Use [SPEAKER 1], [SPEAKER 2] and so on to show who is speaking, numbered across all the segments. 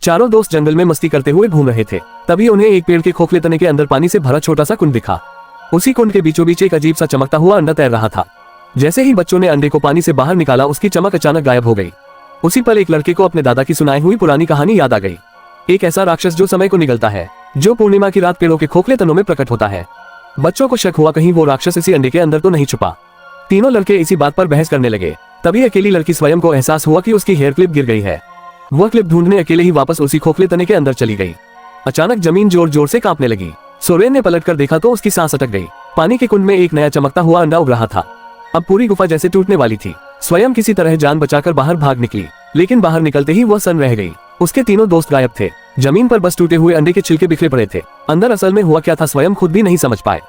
[SPEAKER 1] चारों दोस्त जंगल में मस्ती करते हुए घूम रहे थे। तभी उन्हें एक पेड़ के खोखले तने के अंदर पानी से भरा छोटा सा कुंड दिखा। उसी कुंड के बीचों बीच एक अजीब सा चमकता हुआ अंडा तैर रहा था। जैसे ही बच्चों ने अंडे को पानी से बाहर निकाला, उसकी चमक अचानक गायब हो गई। उसी पल एक लड़के को अपने दादा की सुनाई हुई पुरानी कहानी याद आ गई। एक ऐसा राक्षस जो समय को निगलता है, जो पूर्णिमा की रात पेड़ों के खोखले तनों में प्रकट होता है। बच्चों को शक हुआ कहीं वो राक्षस इसी अंडे के अंदर तो नहीं छुपा। तीनों लड़के इसी बात पर बहस करने लगे। तभी अकेली लड़की स्वयं को एहसास हुआ कि उसकी हेयर क्लिप गिर गई है। वह क्लिप ढूंढने अकेले ही वापस उसी खोखले तने के अंदर चली गई। अचानक जमीन जोर जोर से कांपने लगी। सोरेन ने पलटकर देखा तो उसकी सांस अटक गई। पानी के कुंड में एक नया चमकता हुआ अंडा उग रहा था। अब पूरी गुफा जैसे टूटने वाली थी। स्वयं किसी तरह जान बचाकर बाहर भाग निकली, लेकिन बाहर निकलते ही वह सन्न रह गई। उसके तीनों दोस्त गायब थे। जमीन पर बस टूटे हुए अंडे के छिलके बिखरे पड़े थे। अंदर असल में हुआ क्या था स्वयं खुद भी नहीं समझ पाए।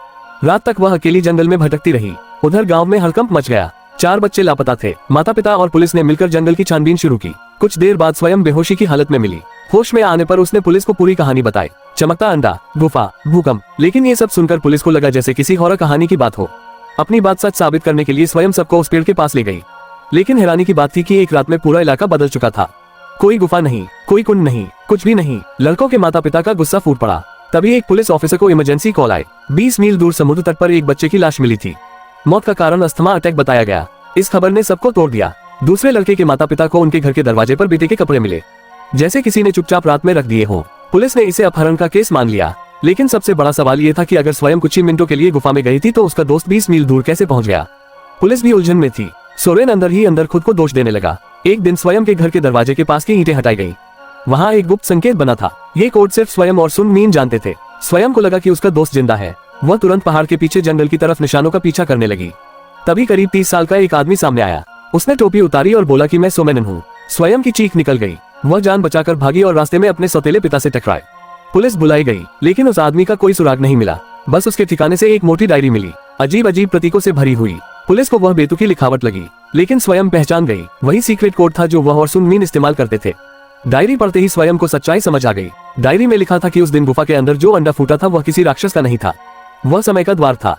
[SPEAKER 1] रात तक वह अकेली जंगल में भटकती रही। उधर गांव में हड़कंप मच गया। 4 बच्चे लापता थे। माता पिता और पुलिस ने मिलकर जंगल की छानबीन शुरू की। कुछ देर बाद स्वयं बेहोशी की हालत में मिली। होश में आने पर उसने पुलिस को पूरी कहानी बताई। चमकता अंडा, गुफा, भूकंप। लेकिन ये सब सुनकर पुलिस को लगा जैसे किसी हॉरर कहानी की बात हो। अपनी बात सच साबित करने के लिए स्वयं सबको उस पेड़ के पास ले गई। लेकिन हैरानी की बात थी कि एक रात में पूरा इलाका बदल चुका था। कोई गुफा नहीं, कोई कुंड नहीं, कुछ भी नहीं। लड़कों के माता पिता का गुस्सा फूट पड़ा। तभी एक पुलिस ऑफिसर को इमरजेंसी कॉल आई। 20 मील दूर समुद्र तट पर एक बच्चे की लाश मिली थी। मौत का कारण अस्थमा अटैक बताया गया। इस खबर ने सबको तोड़ दिया। दूसरे लड़के के माता पिता को उनके घर के दरवाजे पर बेटे के कपड़े मिले, जैसे किसी ने चुपचाप रात में रख दिए हो। पुलिस ने इसे अपहरण का केस मान लिया। लेकिन सबसे बड़ा सवाल ये था कि अगर स्वयं कुछ ही मिनटों के लिए गुफा में गई थी तो उसका दोस्त 20 मील दूर कैसे पहुंच गया। पुलिस भी उलझन में थी। सोरेन अंदर ही अंदर खुद को दोष देने लगा। एक दिन स्वयं के घर के दरवाजे के पास की ईंटें हटाई गई। वहाँ एक गुप्त संकेत बना था। ये कोड सिर्फ स्वयं और सुन मीन जानते थे। स्वयं को लगा कि उसका दोस्त जिंदा है। वह तुरंत पहाड़ के पीछे जंगल की तरफ निशानों का पीछा करने लगी। तभी करीब 30 साल का एक आदमी सामने आया। उसने टोपी उतारी और बोला कि मैं सोमेनन हूँ। स्वयं की चीख निकल गई। वह जान बचाकर भागी और रास्ते में अपने सौतेले पिता से टकराए। पुलिस बुलाई गई, लेकिन उस आदमी का कोई सुराग नहीं मिला। बस उसके ठिकाने से एक मोटी डायरी मिली, अजीब अजीब प्रतीकों से भरी हुई। पुलिस को वह बेतुकी लिखावट लगी, लेकिन स्वयं पहचान गई। वही सीक्रेट कोड था जो वह और सुन मीन इस्तेमाल करते थे। डायरी पढ़ते ही स्वयं को सच्चाई समझ आ गई। डायरी में लिखा था कि उस दिन गुफा के अंदर जो अंडा फूटा था वह किसी राक्षस का नहीं था, वह समय का द्वार था।